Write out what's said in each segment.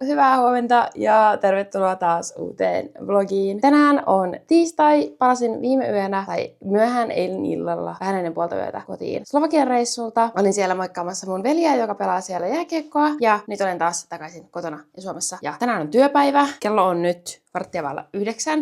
hyvää huomenta ja tervetuloa taas uuteen vlogiin. Tänään on tiistai, palasin viime yönä tai myöhään eilen illalla vähän ennen puolta yötä kotiin Slovakian reissulta. Olin siellä moikkaamassa mun veliä, joka pelaa siellä jääkiekkoa ja nyt olen taas takaisin kotona ja Suomessa. Ja tänään on työpäivä, kello on nyt 8:15.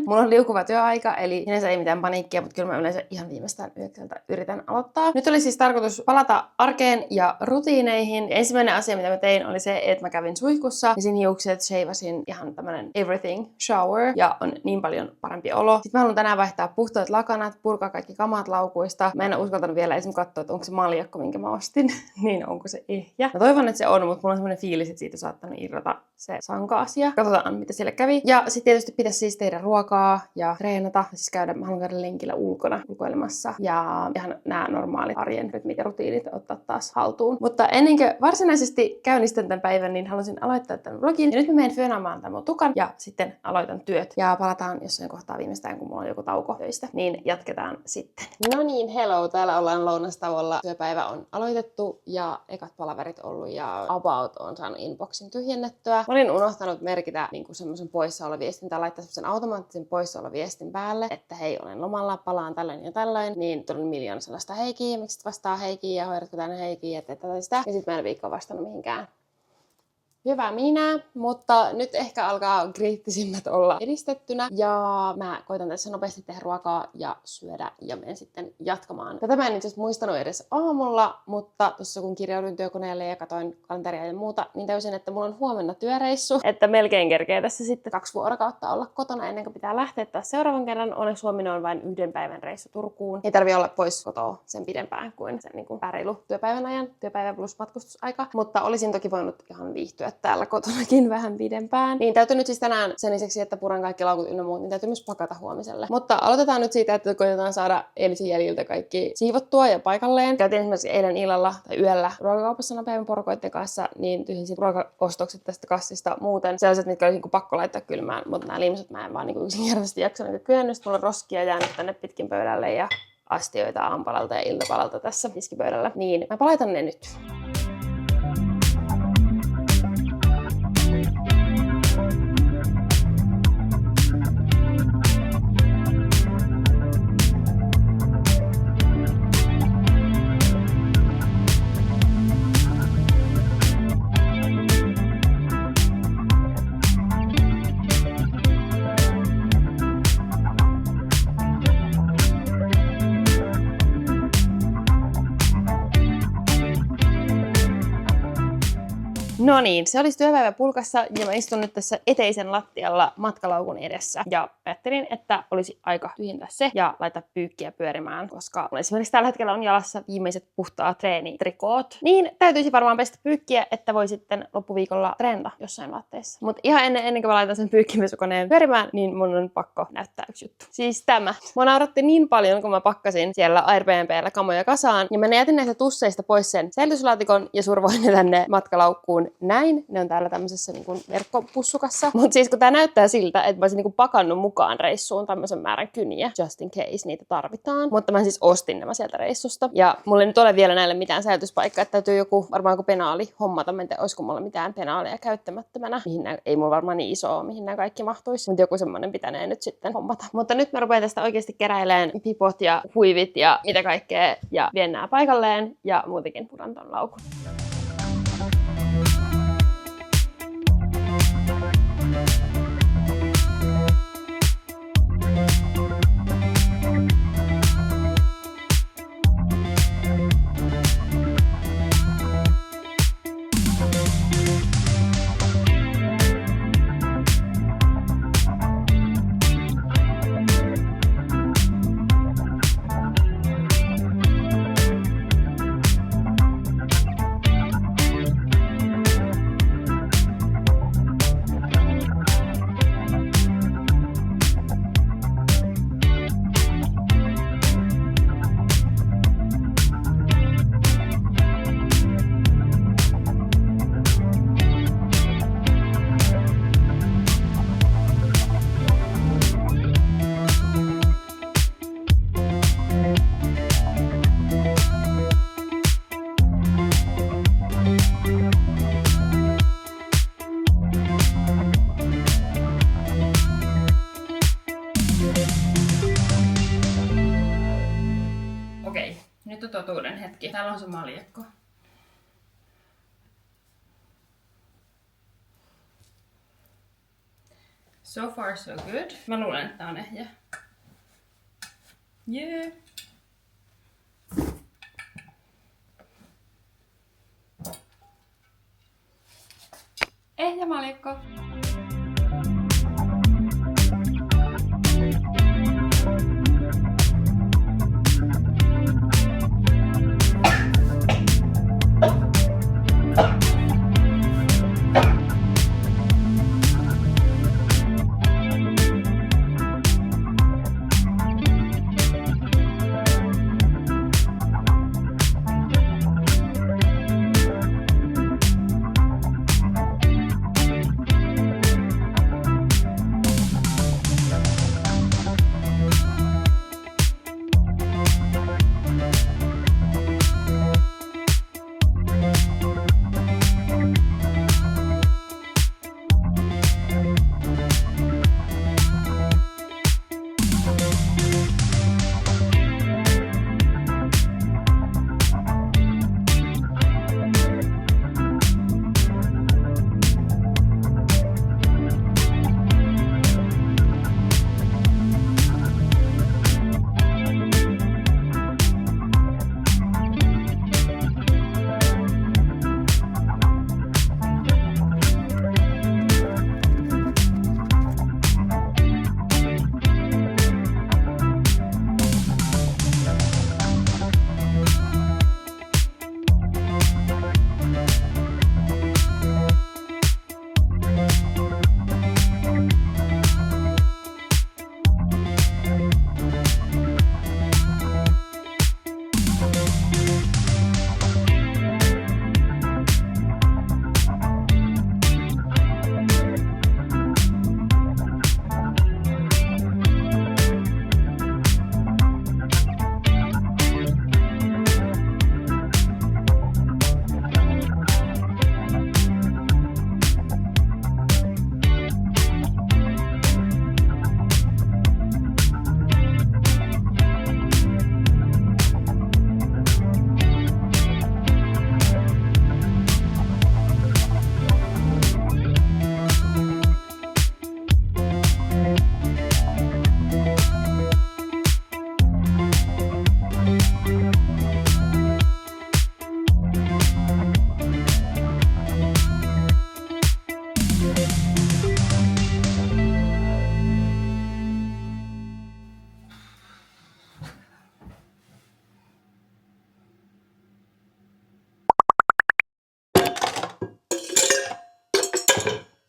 Mulla on liukuva työaika, eli sinänsä ei mitään paniikkia, mutta kyllä mä yleensä ihan viimeistään 9 yritän aloittaa. Nyt oli siis tarkoitus palata arkeen ja rutiineihin. Ensimmäinen asia, mitä mä tein, oli se, että mä kävin suihkussa, pesin hiukset, shavasin ihan tämmönen everything shower, ja on niin paljon parempi olo. Sitten mä haluan tänään vaihtaa puhtaat lakanat, purkaa kaikki kamat laukuista. Mä en ole uskaltanut vielä esimerkiksi katsoa, että onko se maljakko, minkä mä ostin, niin onko se ehjä. Mä toivon, että se on, mutta mulla on semmoinen fiilis, että siitä on saattanut irrota se sanka-asia. Katsotaan, mitä siellä kävi. Ja sitten tietysti pitäisi siis tehdä ruokaa ja treenata. Siis mä haluan käydä lenkillä ulkona ulkoilemassa. Ja ihan nämä normaalit arjen rytmit ja rutiinit ottaa taas haltuun. Mutta ennen kuin varsinaisesti käynnistän tämän päivän, niin halusin aloittaa tämän vlogin. Ja nyt mä menen fönaamaan tämän mun tukan ja sitten aloitan työt. Ja palataan jossain kohtaa viimeistään, kun mulla on joku tauko töistä. Niin jatketaan sitten. No niin, hello. Täällä ollaan lounastauolla. Työpäivä on aloitettu ja ekat palaverit ollut ja about on saanut inboxin tyhjennettyä. Mä olin unohtanut merkitä niin semmoisen poissaoloviestin tai laittaa semmoisen automaattisen poissaoloviestin päälle, että hei, olen lomalla, palaan tällöin ja tällöin. Niin tuli miljoona sellaista heikiä, miksi vastaa heikiä ja hoidatko tänne heikiä ja tätä sitä. Ja sitten mä en viikkoa vastannut mihinkään. Hyvä minä, mutta nyt ehkä alkaa kriittisimmät olla edistettynä ja mä koitan tässä nopeasti tehdä ruokaa ja syödä ja menen sitten jatkamaan. Tätä mä en itse asiassa muistanut edes aamulla, mutta tuossa kun kirjauduin työkoneelle ja katoin kalenteria ja muuta, niin täysin, että mulla on huomenna työreissu, että melkein kerkee tässä sitten 2 vuorokautta olla kotona ennen kuin pitää lähteä taas seuraavan kerran. Onneksi huomenna on vain 1 päivän reissu Turkuun. Ei tarvi olla pois kotoa sen pidempään kuin sen niin kuin pääreilu työpäivän ajan, työpäivä plus matkustusaika, mutta olisin toki voinut ihan viihtyä täällä kotonakin vähän pidempään. Niin täytyy nyt siis tänään sen lisäksi, että puran kaikki laukut ynnä muut, niin täytyy myös pakata huomiselle. Mutta aloitetaan nyt siitä, että koitetaan saada eilisen jäljiltä kaikki siivottua ja paikalleen. Käytiin esimerkiksi eilen illalla tai yöllä ruokakaupassa nopeammin porukoiden kanssa, niin tyhjensin ruokaostokset tästä kassista. Muuten sellaiset, mitkä olisi niin pakko laittaa kylmään, mutta nämä liimiset mä en vaan niin yksinkertaisesti jaksanut kyennyt. Mulla on roskia jäänyt tänne pitkin pöydälle ja astioita aamupalalta ja iltapalalta tässä tiskipöydällä. Niin mä palaitan ne nyt. No niin, se olisi työpäivä pulkassa ja mä istun nyt tässä eteisen lattialla matkalaukun edessä. Ja ajattelin, että olisi aika tyhjentää se ja laittaa pyykkiä pyörimään, koska mulla esimerkiksi tällä hetkellä on jalassa viimeiset puhtaat treenitrikoot. Niin täytyisi varmaan pestä pyykkiä, että voi sitten loppuviikolla treenata jossain vaatteissa. Mutta ihan ennen kuin mä laitan sen pyykkipesukoneen pyörimään, niin mun on pakko näyttää yksi juttu. Siis tämä. Mua nauratti niin paljon, kun mä pakkasin siellä Airbnb:llä kamoja kasaan. Ja mä jätin näistä tusseista pois sen säilytyslaatikon ja survoin ne tänne matkalaukkuun. Näin, ne on täällä tämmöisessä niin kuin verkkopussukassa. Mutta siis kun tää näyttää siltä, että mä olisin niin kuin pakannut mukaan reissuun tämmöisen määrän kyniä, just in case niitä tarvitaan. Mutta mä siis ostin nämä sieltä reissusta. Ja mulla ei nyt ole vielä näille mitään säilytyspaikkaa, että täytyy varmaan joku penaali hommata. Mä en tiedä, olisiko mulla mitään penaalia käyttämättömänä. Ei mulla varmaan niin iso, mihin nämä kaikki mahtuisi. Mutta joku semmonen pitänee nyt sitten hommata. Mutta nyt mä rupean tästä oikeasti keräilemään pipot ja huivit ja mitä kaikkea. Ja vien nää paikalleen ja muutenkin puran ton laukun. Okei, nyt on totuuden hetki. Täällä on se maljakko. So far so good. Mä luulen, että tää on ehjä. Yeah. Ehjä maljakko.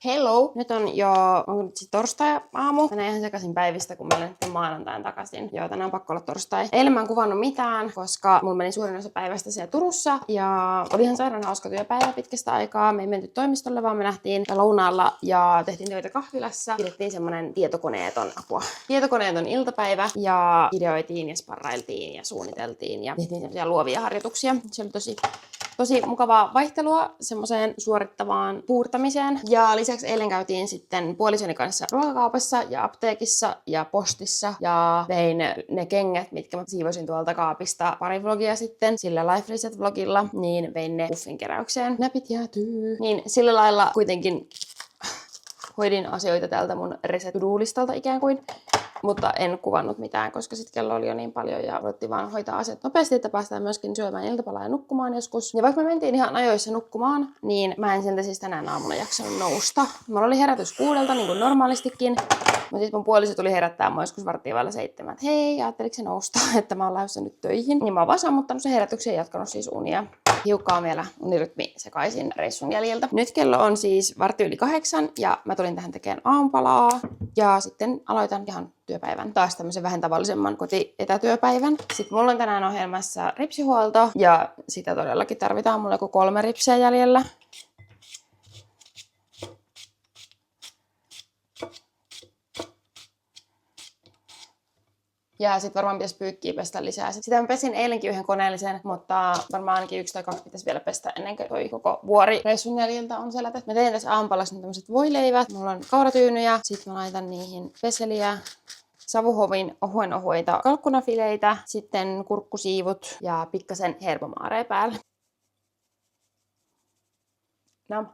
Hello! Nyt on jo torstai-aamu. Tänään ihan sekaisin päivistä, kun mä lähdin maanantain takaisin. Joo, tänään on pakko olla torstai. Eilen mä en kuvannut mitään, koska mulla meni suurin osa päivästä siellä Turussa. Ja oli ihan sairaan hauska työpäivä pitkästä aikaa. Me ei menty toimistolle, vaan me nähtiin lounaalla ja tehtiin töitä kahvilassa. Pidettiin semmonen tietokoneeton iltapäivä. Ja ideoitiin ja sparrailtiin ja suunniteltiin ja tehtiin semmosia luovia harjoituksia. Se oli tosi mukavaa vaihtelua semmoiseen suorittavaan puurtamiseen. Ja lisäksi eilen käytiin sitten puolisoni kanssa ruokakaupassa ja apteekissa ja postissa. Ja vein ne kengät, mitkä mä siivosin tuolta kaapista pari vlogia sitten. Sillä Life Reset-vlogilla, niin vein ne puffin keräykseen. Näpit jäätyy. Niin sillä lailla kuitenkin hoidin asioita tältä mun reset-to-do-listalta ikään kuin. Mutta en kuvannut mitään, koska sitten kello oli jo niin paljon ja odotti vaan hoitaa asiat nopeasti, että päästään myöskin syömään iltapalaa ja nukkumaan joskus. Ja vaikka me mentiin ihan ajoissa nukkumaan, niin mä en siltä siis tänään aamulla jaksanut nousta. Mulla oli herätys 6 niin kuin normaalistikin. Mutta sitten mun puoliso tuli herättää mua joskus 6:15, että hei, ajatteliko se nousta, että mä oon lähdössä nyt töihin. Niin mä oon vaan sammuttanut sen herätyksen ja jatkanut siis unia. Hiukka on vielä unirytmi sekaisin reissun jäljiltä. Nyt kello on siis 7:15 ja mä tulin tähän tekemään aamupalaa. Ja sitten aloitan ihan työpäivän. Taas tämmöisen vähän tavallisemman kotietätyöpäivän. Sitten mulla on tänään ohjelmassa ripsihuolto ja sitä todellakin tarvitaan. Mulla on joku 3 ripsiä jäljellä. Ja sitten varmaan pitäisi pyykkiä pestä lisää. Sitä mä pesin eilenkin yhden koneellisen, mutta varmaan ainakin 1 tai 2 pitäisi vielä pestä ennen kuin toi koko vuori reissun jäljiltä on selätetty. Mä tein tässä aamupalassa tämmöiset voileivät. Mulla on kauratyynyjä. Sitten mä laitan niihin peseliä, Savuhovin ohuita kalkkunafileitä, sitten kurkkusiivut ja pikkasen herbomaareja päälle. No.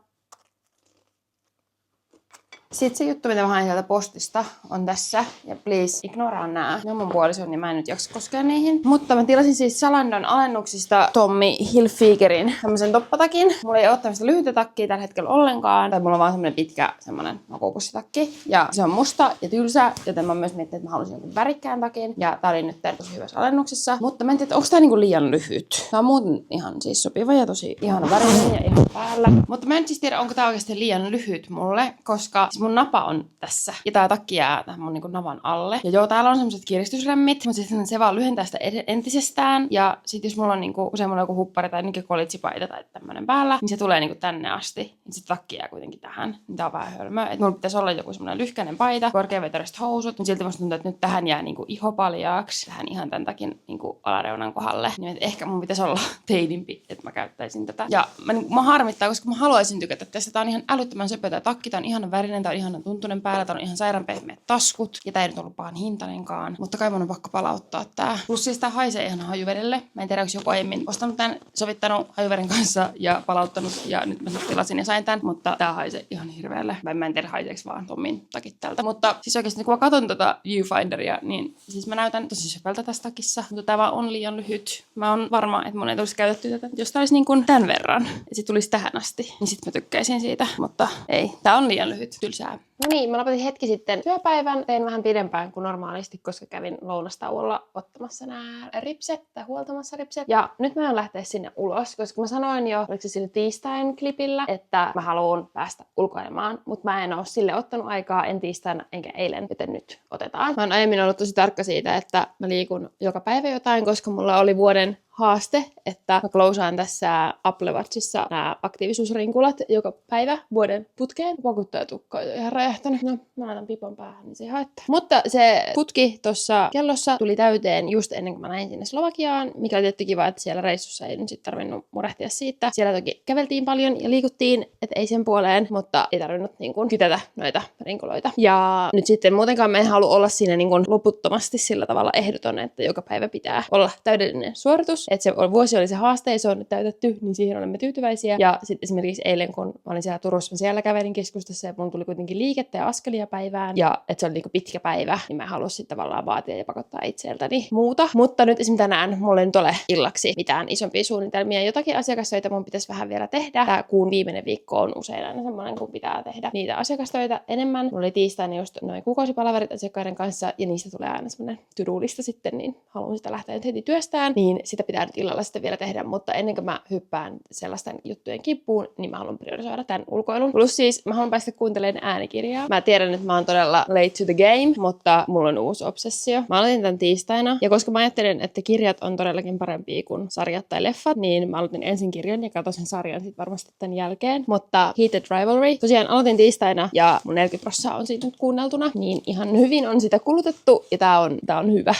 Sitten se juttu, mitä mä hain sieltä postista, on tässä. Ja please, ignoraa nää. Ne on mun puolison, niin mä en nyt jaksa koskea niihin. Mutta mä tilasin siis Zalandon alennuksista Tommy Hilfigerin tämmösen toppatakin. Mulla ei oo tämmöistä lyhytä takkia tällä hetkellä ollenkaan. Tai mulla on vaan semmonen pitkä semmonen makuupussitakki. Ja se on musta ja tylsä, joten mä myös miettinyt, että mä haluaisin jonkun värikkään takin. Ja tää oli nyt tosi hyvässä alennuksessa. Mutta mä en tiedä, onko tää niinku liian lyhyt. Tää on muuten ihan siis sopiva ja tosi ihana värinen ja ihan päällä. Mutta mä en siis tiedä, onko tää oikeasti liian lyhyt mulle, koska mun napa on tässä. Ja tää takki jää tähän mun niinku navan alle. Ja joo, täällä on semmoset kiristysremmit, mutta sitten se vaan lyhentää sitä entisestään. Ja sit jos mulla on niinku, usein mulla on joku huppari tai niinku kolitsipaita tai tämmönen päällä, niin se tulee niinku tänne asti. Niin sit takki jää kuitenkin tähän. Niin tää on vähän hölmöä. Et mulla pitäisi olla joku semmonen lyhkäinen paita, korkeavetoiset housut. Mutta silti musta tuntuu, että nyt tähän jää niinku iho paljaaksi. Tähän ihan tän takin niinku alareunan kohdalle. Niin ehkä mun pitäisi olla teinimpi, että mä käyttäisin tätä. Ja mä harmittaa, koska mä haluaisin tykätä tästä. Tää on ihan älyttömän söpö tää takki. Tää on ihanan värinen, tää on ihanan tuntunen päällä, tää on ihan sairaan pehmeät taskut. Ja tää ei nyt ollut pahan hintainenkaan. Mutta kai mun on pakko palauttaa tää. Plus siis tää haisee ihan hajuvedelle. Mä en tiedä, onko joku aiemmin ostanut tän, sovittanut hajuveden kanssa ja palauttanut. Ja nyt mä tilasin ja sain tän. Mutta tää haisee ihan hirveelle. Mä en tiedä haiseeks vaan Tommin takit tältä. Mutta siis oikeesti kun mä katon tota viewfinderia, niin siis mä näytän tosi söpöltä tässä takissa. Mutta tää vaan on liian lyhyt. Mä oon varma, että mun ei tulisi käytetty tätä. Jos tää olisi niin kuin tän verran, ja sit tulisi tähän asti, niin sit mä tykkäisin siitä. Mutta ei, tää on liian lyhyt. Tylsää. No niin, mä lopetin hetki sitten työpäivän. Tein vähän pidempään kuin normaalisti, koska kävin lounastauolla ottamassa nämä ripset tai huoltamassa ripset. Ja nyt mä oon lähteä sinne ulos, koska mä sanoin jo, oliko se sillä tiistain klipillä, että mä haluan päästä ulkoilemaan, mutta mä en oo sille ottanut aikaa, en tiistaina enkä eilen, joten nyt otetaan. Mä oon aiemmin ollut tosi tarkka siitä, että mä liikun joka päivä jotain, koska mulla oli vuoden haaste, että mä klousaan tässä Apple Watchissa nämä aktiivisuusrinkulat joka päivä vuoden putkeen. Vakuuttajatukka on ihan räjähtänyt. No, mä laitan pipon päähän, niin se ei haittaa. Mutta se putki tuossa kellossa tuli täyteen just ennen kuin mä näin sinne Slovakiaan, mikä oli tietty kiva, että siellä reissussa ei nyt sit tarvinnut murehtia siitä. Siellä toki käveltiin paljon ja liikuttiin, että ei sen puoleen, mutta ei tarvinnut niin kuin kytätä noita rinkuloita. Ja nyt sitten muutenkaan mä en halua olla siinä niin kuin loputtomasti sillä tavalla ehdoton, että joka päivä pitää olla täydellinen suoritus. Että se vuosi oli se haaste ja se on nyt täytetty, niin siihen olemme tyytyväisiä. Ja sitten esimerkiksi eilen, kun mä olin siellä Turussa, mä siellä kävelin keskustassa ja mun tuli kuitenkin liikettä ja askelia päivään. Ja että se oli niinku pitkä päivä, niin mä halusin sitten tavallaan vaatia ja pakottaa itseltäni muuta. Mutta nyt esimerkiksi tänään mulla ei nyt ole illaksi mitään isompia suunnitelmia. Jotakin asiakastöitä mun pitäisi vähän vielä tehdä. Tää kuun viimeinen viikko on usein aina semmoinen, kun pitää tehdä niitä asiakastöitä enemmän. Mulla oli tiistaina just noin kuukausipalaverit asiakkaiden kanssa ja niistä tulee aina semmoinen to-do-lista sitten, niin haluan sitä lähteä nyt heti työstään. Niin sitä pitää nyt illalla sitten vielä tehdä, mutta ennen kuin mä hyppään sellaisten juttujen kippuun, niin mä haluan priorisoida tämän ulkoilun. Plus siis mä haluan päästä kuuntelemaan äänikirjaa. Mä tiedän, että mä oon todella late to the game, mutta mulla on uusi obsessio. Mä aloitin tämän tiistaina, ja koska mä ajattelin, että kirjat on todellakin parempia kuin sarjat tai leffat, niin mä aloitin ensin kirjan ja katsoin sen sarjan sitten varmasti tämän jälkeen. Mutta Heated Rivalry, tosiaan aloitin tiistaina, ja mun 40% on siitä nyt kuunneltuna, niin ihan hyvin on sitä kulutettu, ja tää on hyvä.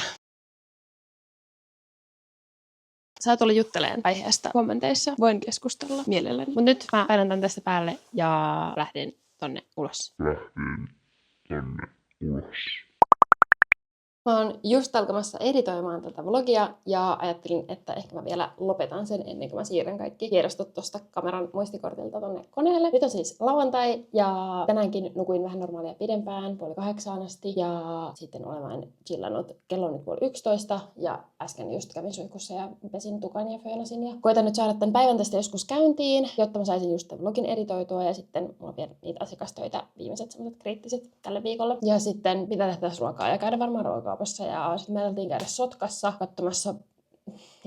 Saat olla jutteleen aiheesta kommenteissa. Voin keskustella mielelläni. Mutta nyt mä painan tän tästä päälle ja lähden tonne ulos. Mä oon just alkamassa editoimaan tätä vlogia ja ajattelin, että ehkä mä vielä lopetan sen ennen kuin mä siirrän kaikki tiedostot tosta kameran muistikortilta tonne koneelle. Nyt on siis lauantai ja tänäänkin nukuin vähän normaalia pidempään, 7:30 asti ja sitten olen vain chillannut. Kello on nyt 10:30 ja äsken just kävin suihkussa ja pesin tukan ja föönasin ja koitan nyt saada tämän päivän tästä joskus käyntiin, jotta mä saisin just tämän vlogin editoitua ja sitten mulla on vielä niitä asiakastöitä, viimeiset sellaiset kriittiset tälle viikolle. Ja sitten pitää tehdä tässä ruokaa ja käydä varmaan ruokaa ja sitten me aletiin käydä Sotkassa katsomassa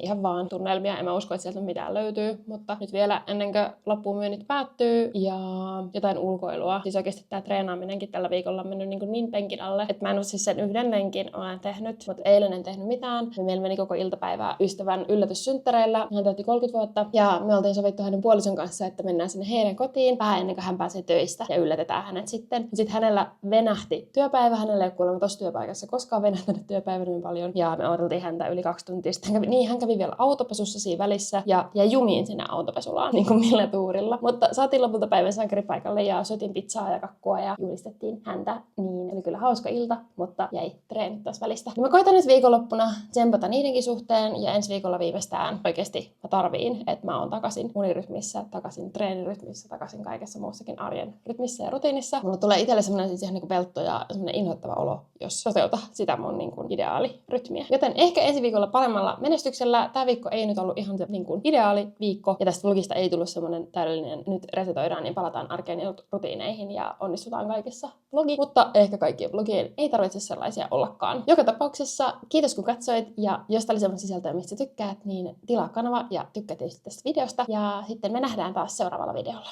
ihan vaan tunnelmia. En mä usko, että sieltä mitään löytyy, mutta nyt vielä ennen kuin loppuun päättyy ja jotain ulkoilua. Siis oikeasti tää treenaaminenkin tällä viikolla on mennyt niin penkin alle, että mä en ole siis sen yhden lenkin olen tehnyt, mutta eilen en tehnyt mitään. Meillä meni koko iltapäivää ystävän yllätyssynttäreillä. Hän täytti 30 vuotta ja me oltiin sovittu hänen puolison kanssa, että mennään sinne heidän kotiin vähän ennen kuin hän pääsee töistä ja yllätetään hänet sitten. Sitten hänellä venähti työpäivä. Hänellä ei ole kuulemma tossa työpaikassa koskaan venähtänyt työpäivä niin paljon ja me odoteltiin häntä yli 2 tuntia. Sitten hän kävi kävin vielä autopesussa siinä välissä ja jäi jumiin sinne autopesulaan, niin kuin millä tuurilla. Mutta saatiin lopulta päivän sankaripaikalle ja syötiin pizzaa ja kakkua ja julistettiin häntä. Niin oli kyllä hauska ilta, mutta jäi treenit taas välistä. Niin mä koitan nyt viikonloppuna tsempata niidenkin suhteen ja ensi viikolla viimeistään oikeesti mä tarviin, että mä oon takaisin unirytmissä, takaisin treenirytmissä, takaisin kaikessa muussakin arjen rytmissä ja rutiinissa. Mulla tulee itselle semmoinen siis ihan niinku peltto ja semmoinen inhoittava olo, jos toteuta sitä mun niinku ideaalirytmiä. Joten ehkä ensi viikolla paremmalla menestyksellä. Tää viikko ei nyt ollut ihan se niinku ideaali viikko ja tästä vlogista ei tullut semmoinen täydellinen nyt resetoidaan, niin palataan arkeen ja rutiineihin ja onnistutaan kaikessa vlogi. Mutta ehkä kaikkien vlogien ei tarvitse sellaisia ollakaan. Joka tapauksessa kiitos kun katsoit ja jos tää oli semmoinen sisältöä, mistä tykkäät, niin tilaa kanava ja tykkää tietysti tästä videosta ja sitten me nähdään taas seuraavalla videolla.